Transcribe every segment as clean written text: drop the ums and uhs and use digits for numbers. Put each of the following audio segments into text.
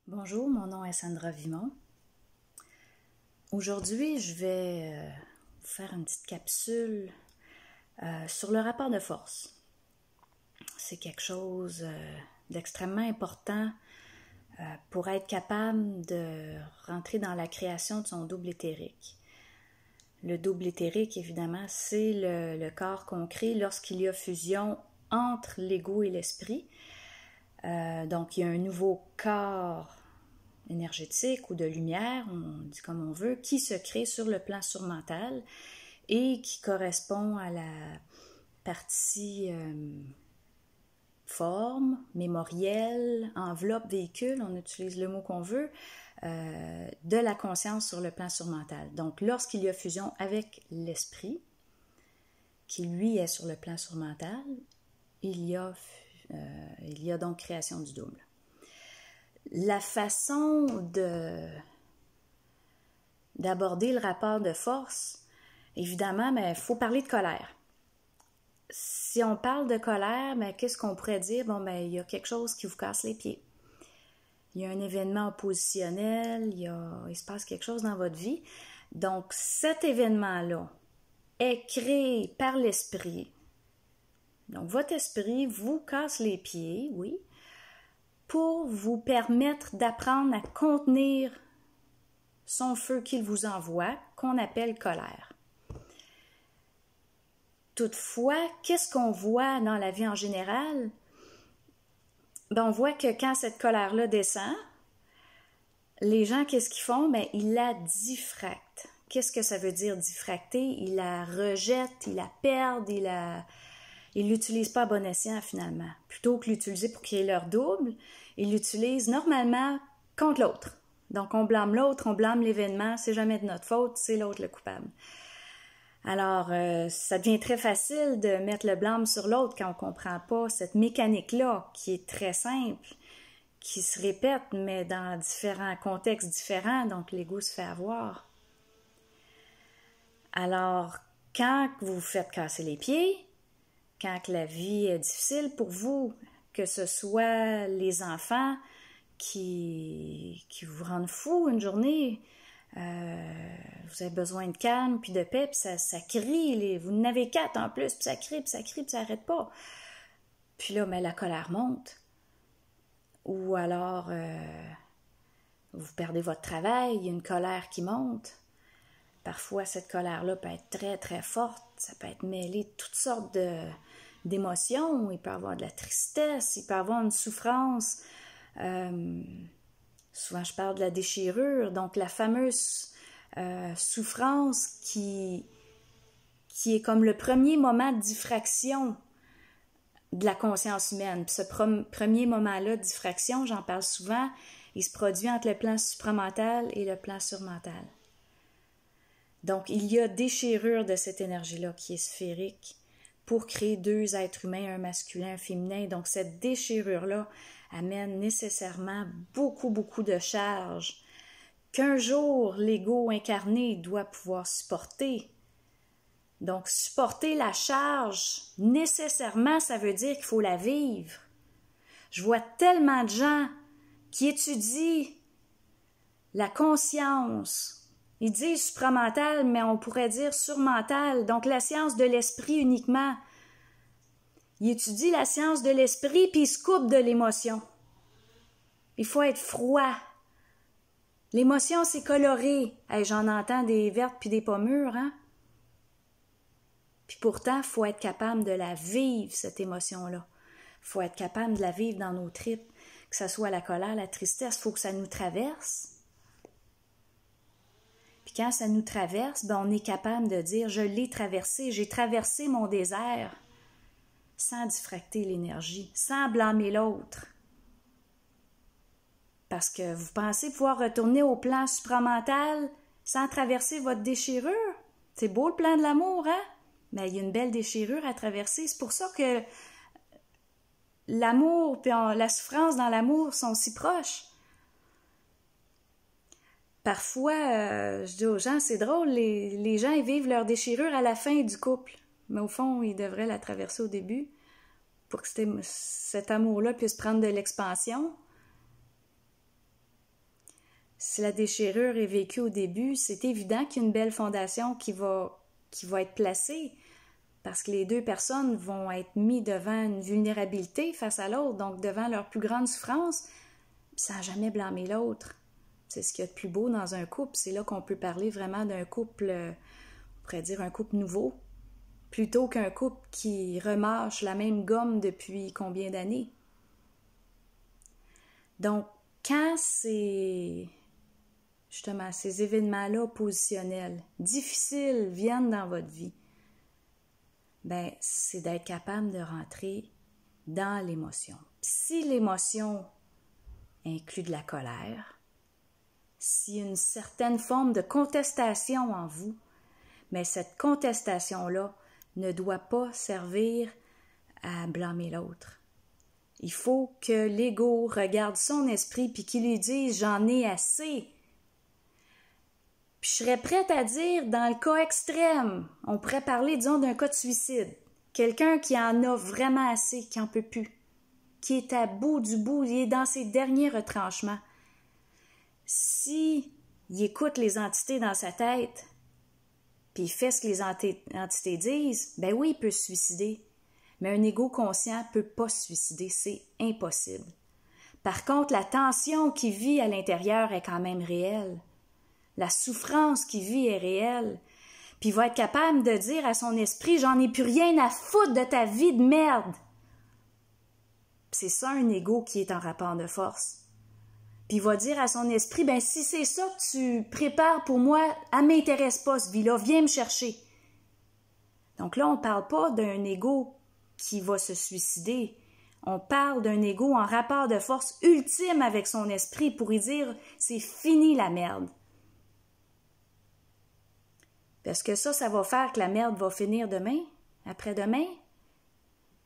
Bonjour, mon nom est Sandra Vimon. Aujourd'hui, je vais vous faire une petite capsule sur le rapport de force. C'est quelque chose d'extrêmement important pour être capable de rentrer dans la création de son double éthérique. Le double éthérique, évidemment, c'est le corps qu'on crée lorsqu'il y a fusion entre l'ego et l'esprit. Donc, il y a un nouveau corps énergétique ou de lumière, on dit comme on veut, qui se crée sur le plan surmental et qui correspond à la partie forme, mémorielle, enveloppe, véhicule, on utilise le mot qu'on veut, de la conscience sur le plan surmental. Donc, lorsqu'il y a fusion avec l'esprit, qui lui est sur le plan surmental, il y a donc création du double. La façon d'aborder le rapport de force, évidemment, il faut parler de colère. Si on parle de colère, qu'est-ce qu'on pourrait dire? Il y a quelque chose qui vous casse les pieds. Il y a un événement oppositionnel, il se passe quelque chose dans votre vie. Donc, cet événement-là est créé par l'esprit. Donc, votre esprit vous casse les pieds, oui, pour vous permettre d'apprendre à contenir son feu qu'il vous envoie, qu'on appelle colère. Toutefois, qu'est-ce qu'on voit dans la vie en général? On voit que quand cette colère-là descend, les gens, qu'est-ce qu'ils font? Ils la diffractent. Qu'est-ce que ça veut dire diffracter? Ils la rejettent, ils la perdent, ils l'utilisent pas à bon escient finalement. Plutôt que l'utiliser pour créer leur double, ils l'utilisent normalement contre l'autre. Donc on blâme l'autre, on blâme l'événement, c'est jamais de notre faute, c'est l'autre le coupable. Alors, ça devient très facile de mettre le blâme sur l'autre quand on ne comprend pas cette mécanique-là, qui est très simple, qui se répète, mais dans différents contextes différents, donc l'ego se fait avoir. Alors, quand vous vous faites casser les pieds, quand la vie est difficile pour vous, que ce soit les enfants qui vous rendent fou une journée, vous avez besoin de calme puis de paix, puis ça crie, vous en avez 4 en plus, puis ça crie, puis ça n'arrête pas. Puis là, la colère monte. Ou alors, vous perdez votre travail, il y a une colère qui monte. Parfois, cette colère-là peut être très, très forte. Ça peut être mêlé de toutes sortes d'émotions. Il peut y avoir de la tristesse, il peut y avoir une souffrance. Souvent, je parle de la déchirure. Donc, la fameuse souffrance qui est comme le premier moment de diffraction de la conscience humaine. Puis ce premier moment-là de diffraction, j'en parle souvent, il se produit entre le plan supramental et le plan surmental. Donc, il y a déchirure de cette énergie-là qui est sphérique pour créer 2 êtres humains, un masculin, un féminin. Donc, cette déchirure-là amène nécessairement beaucoup, beaucoup de charges qu'un jour l'ego incarné doit pouvoir supporter. Donc, supporter la charge, nécessairement, ça veut dire qu'il faut la vivre. Je vois tellement de gens qui étudient la conscience. Ils disent supramental, mais on pourrait dire surmental. Donc, la science de l'esprit uniquement. Ils étudient la science de l'esprit, puis ils se coupent de l'émotion. Il faut être froid. L'émotion, c'est coloré. Hey, j'en entends des vertes puis des pas mûres, hein? Puis pourtant, il faut être capable de la vivre, cette émotion-là. Il faut être capable de la vivre dans nos tripes. Que ce soit la colère, la tristesse, il faut que ça nous traverse. Puis quand ça nous traverse, on est capable de dire « je l'ai traversé, j'ai traversé mon désert » sans diffracter l'énergie, sans blâmer l'autre. Parce que vous pensez pouvoir retourner au plan supramental sans traverser votre déchirure. C'est beau le plan de l'amour, hein? Mais il y a une belle déchirure à traverser. C'est pour ça que l'amour et la souffrance dans l'amour sont si proches. Parfois, je dis aux gens, c'est drôle, les gens ils vivent leur déchirure à la fin du couple. Mais au fond, ils devraient la traverser au début pour que cet amour-là puisse prendre de l'expansion. si la déchirure est vécue au début, c'est évident qu'il y a une belle fondation qui va être placée parce que les deux personnes vont être mises devant une vulnérabilité face à l'autre, donc devant leur plus grande souffrance, puis sans jamais blâmer l'autre. C'est ce qu'il y a de plus beau dans un couple. C'est là qu'on peut parler vraiment d'un couple, on pourrait dire un couple nouveau, plutôt qu'un couple qui remâche la même gomme depuis combien d'années. Donc, quand justement ces événements-là positionnels, difficiles, viennent dans votre vie, ben c'est d'être capable de rentrer dans l'émotion. Si l'émotion inclut de la colère, s'il y a une certaine forme de contestation en vous, mais cette contestation-là ne doit pas servir à blâmer l'autre. Il faut que l'ego regarde son esprit puis qu'il lui dise « j'en ai assez ». Puis je serais prête à dire, dans le cas extrême, on pourrait parler, disons, d'un cas de suicide. Quelqu'un qui en a vraiment assez, qui n'en peut plus, qui est à bout du bout, il est dans ses derniers retranchements. Si il écoute les entités dans sa tête, puis il fait ce que les entités disent, ben oui, il peut se suicider. Mais un ego conscient ne peut pas se suicider, c'est impossible. Par contre, la tension qu'il vit à l'intérieur est quand même réelle. La souffrance qu'il vit est réelle. Puis il va être capable de dire à son esprit « j'en ai plus rien à foutre de ta vie de merde ». C'est ça un ego qui est en rapport de force. Puis il va dire à son esprit « ben si c'est ça que tu prépares pour moi, elle ne m'intéresse pas ce vie-là, viens me chercher ». Donc là, on ne parle pas d'un ego qui va se suicider. On parle d'un ego en rapport de force ultime avec son esprit pour y dire « c'est fini la merde ». Parce que ça va faire que la merde va finir demain, après-demain,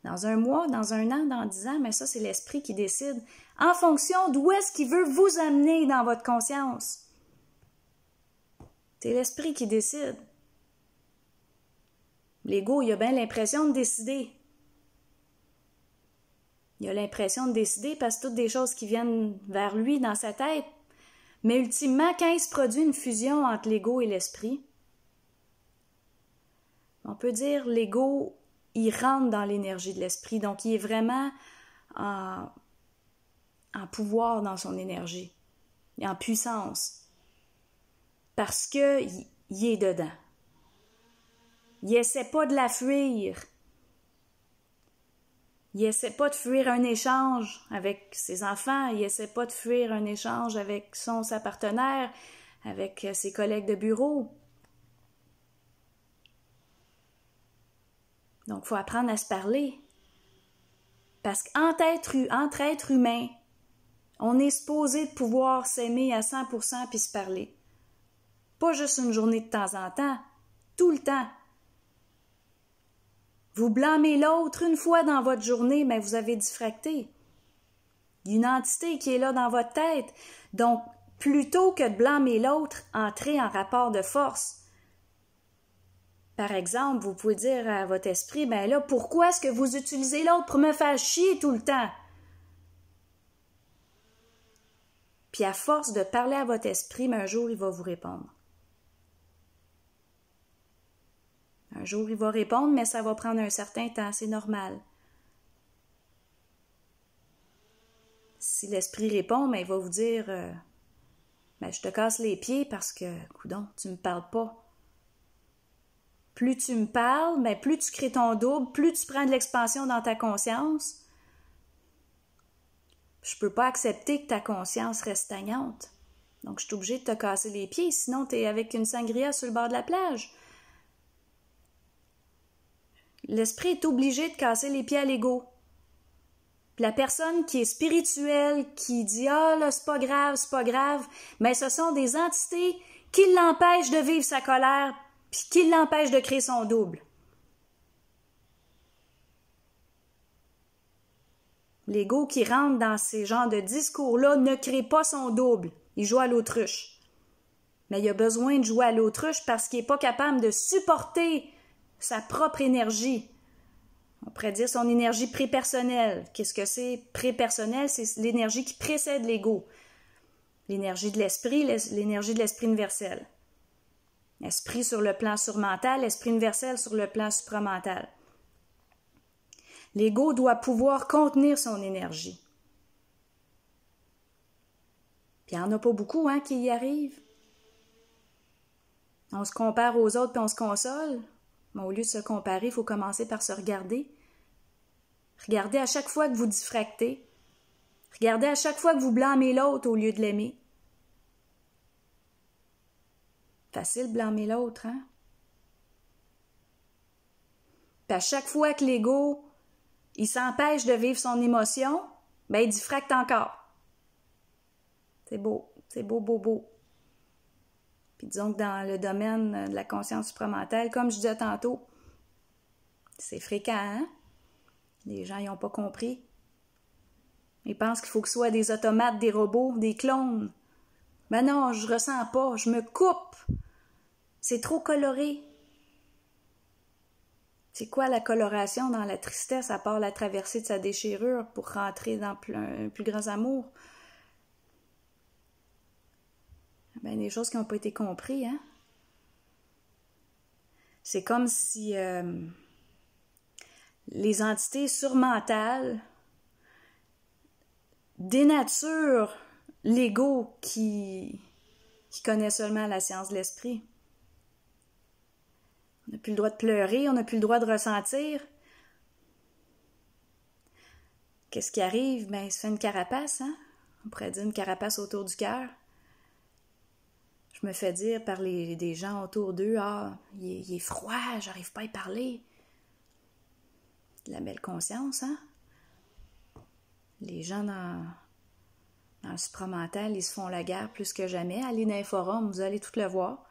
dans un mois, dans un an, dans 10 ans, mais ça, c'est l'esprit qui décide en fonction d'où est-ce qu'il veut vous amener dans votre conscience. C'est l'esprit qui décide. L'ego, il a bien l'impression de décider. Il a l'impression de décider parce que toutes des choses qui viennent vers lui dans sa tête. Mais ultimement, quand il se produit une fusion entre l'ego et l'esprit, on peut dire l'ego, il rentre dans l'énergie de l'esprit, donc il est vraiment en pouvoir dans son énergie, en puissance, parce qu'il est dedans. Il essaie pas de la fuir. Il essaie pas de fuir un échange avec ses enfants, il essaie pas de fuir un échange avec sa partenaire, avec ses collègues de bureau. Donc, il faut apprendre à se parler. Parce qu'entre êtres humains, on est supposé de pouvoir s'aimer à 100% puis se parler. Pas juste une journée de temps en temps, tout le temps. Vous blâmez l'autre une fois dans votre journée, mais vous avez diffracté. Il y a une entité qui est là dans votre tête. Donc, plutôt que de blâmer l'autre, entrez en rapport de force. Par exemple, vous pouvez dire à votre esprit, ben là, pourquoi est-ce que vous utilisez l'autre pour me faire chier tout le temps? Puis à force de parler à votre esprit, ben un jour, il va vous répondre. Un jour, il va répondre, mais ça va prendre un certain temps, c'est normal. Si l'esprit répond, ben il va vous dire, ben je te casse les pieds parce que, coudonc, tu me parles pas. Plus tu me parles, mais plus tu crées ton double, plus tu prends de l'expansion dans ta conscience. Je peux pas accepter que ta conscience reste stagnante. Donc, je suis obligée de te casser les pieds, sinon tu es avec une sangria sur le bord de la plage. L'esprit est obligé de casser les pieds à l'ego. Puis la personne qui est spirituelle, qui dit « Ah, là, c'est pas grave », mais ce sont des entités qui l'empêchent de vivre sa colère puis qui l'empêche de créer son double. L'ego qui rentre dans ces genres de discours-là ne crée pas son double. Il joue à l'autruche. Mais il a besoin de jouer à l'autruche parce qu'il n'est pas capable de supporter sa propre énergie. On pourrait dire son énergie prépersonnelle. Qu'est-ce que c'est? Prépersonnel, c'est l'énergie qui précède l'ego. L'énergie de l'esprit, l'énergie de l'esprit universel. Esprit sur le plan surmental, esprit universel sur le plan supramental. L'ego doit pouvoir contenir son énergie. Puis il n'y en a pas beaucoup qui y arrivent. On se compare aux autres puis on se console. Mais au lieu de se comparer, il faut commencer par se regarder. Regardez à chaque fois que vous diffractez. Regardez à chaque fois que vous blâmez l'autre au lieu de l'aimer. Facile de blâmer l'autre, hein? Puis à chaque fois que l'ego, il s'empêche de vivre son émotion, ben il diffracte encore. C'est beau, beau, beau. Puis disons que dans le domaine de la conscience supramentale, comme je disais tantôt, c'est fréquent, hein? Les gens, ils n'ont pas compris. Ils pensent qu'il faut que ce soit des automates, des robots, des clones. Ben non, je ressens pas, je me coupe. C'est trop coloré. C'est quoi la coloration dans la tristesse, à part la traversée de sa déchirure pour rentrer dans un plus grand amour? Ben, des choses qui n'ont pas été comprises, hein? C'est comme si les entités surmentales dénaturent l'ego qui connaît seulement la science de l'esprit. On n'a plus le droit de pleurer, on n'a plus le droit de ressentir. Qu'est-ce qui arrive? Ben, il se fait une carapace, hein? On pourrait dire une carapace autour du cœur. Je me fais dire par des gens autour d'eux, il est froid, j'arrive pas à y parler. De la belle conscience, hein? Les gens dans le supramental, ils se font la guerre plus que jamais. Allez dans les forums, vous allez tout le voir.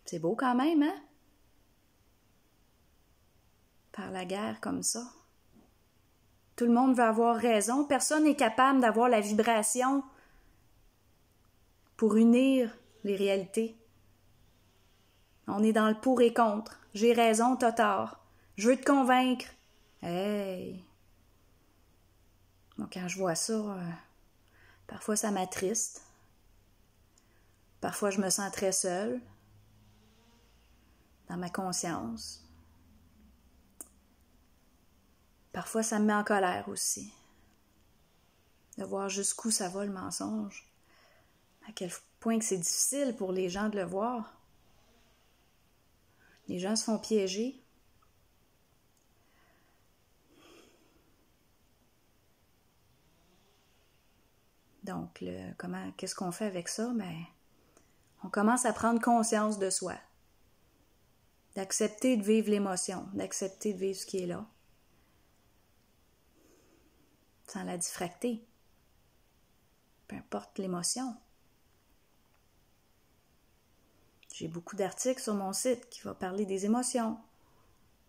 C'est beau quand même, hein? Faire la guerre comme ça. Tout le monde veut avoir raison. Personne n'est capable d'avoir la vibration pour unir les réalités. On est dans le pour et contre. J'ai raison, t'as tort. Je veux te convaincre. Hey! Donc, quand je vois ça, parfois ça m'attriste. Parfois je me sens très seule dans ma conscience. Parfois ça me met en colère aussi. De voir jusqu'où ça va le mensonge. À quel point que c'est difficile pour les gens de le voir. Les gens se font piéger. Donc, qu'est-ce qu'on fait avec ça? Ben, on commence à prendre conscience de soi. D'accepter de vivre l'émotion, d'accepter de vivre ce qui est là. Sans la diffracter. Peu importe l'émotion. J'ai beaucoup d'articles sur mon site qui vont parler des émotions.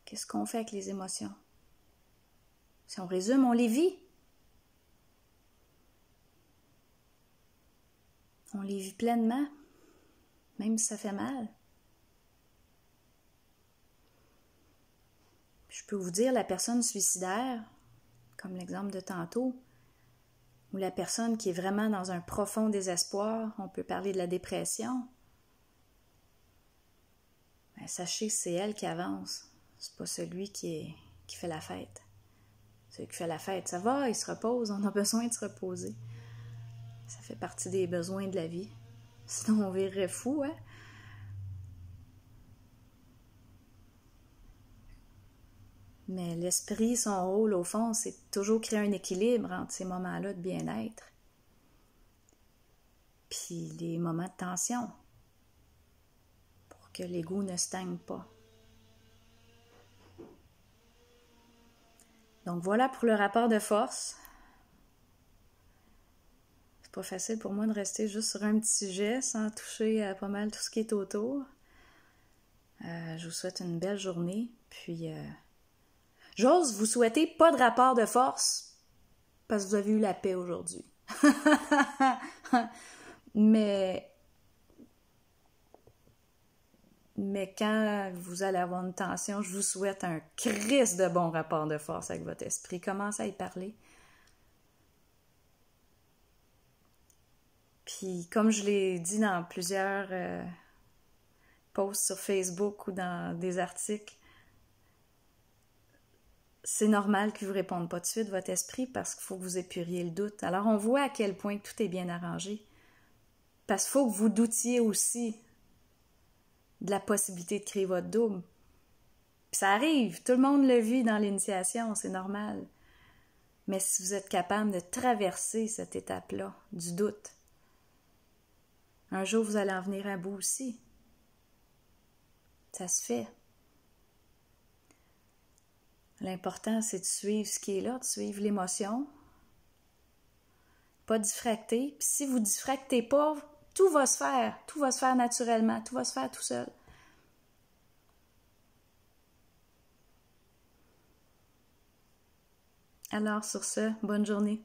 Qu'est-ce qu'on fait avec les émotions? Si on résume, on les vit. On les vit pleinement, même si ça fait mal. Je peux vous dire, la personne suicidaire, comme l'exemple de tantôt, ou la personne qui est vraiment dans un profond désespoir, on peut parler de la dépression. Ben, sachez que c'est elle qui avance. C'est pas celui qui fait la fête. Celui qui fait la fête, ça va, il se repose, on a besoin de se reposer. Ça fait partie des besoins de la vie. Sinon, on virerait fou, hein? Mais l'esprit, son rôle, au fond, c'est toujours créer un équilibre entre ces moments-là de bien-être puis les moments de tension pour que l'ego ne stagne pas. Donc voilà pour le rapport de force. C'est pas facile pour moi de rester juste sur un petit sujet sans toucher à pas mal tout ce qui est autour. Je vous souhaite une belle journée, puis j'ose vous souhaiter pas de rapport de force parce que vous avez eu la paix aujourd'hui. Mais quand vous allez avoir une tension, je vous souhaite un crisse de bon rapport de force avec votre esprit. Commencez à y parler. Puis comme je l'ai dit dans plusieurs posts sur Facebook ou dans des articles, c'est normal qu'il ne vous réponde pas tout de suite, votre esprit, parce qu'il faut que vous épuriez le doute. Alors on voit à quel point tout est bien arrangé. Parce qu'il faut que vous doutiez aussi de la possibilité de créer votre double. Puis ça arrive, tout le monde le vit dans l'initiation, c'est normal. Mais si vous êtes capable de traverser cette étape-là, du doute, un jour vous allez en venir à bout aussi. Ça se fait. L'important, c'est de suivre ce qui est là, de suivre l'émotion. Pas diffracter. Puis si vous diffractez pas, tout va se faire naturellement, tout va se faire tout seul. Alors sur ce, bonne journée.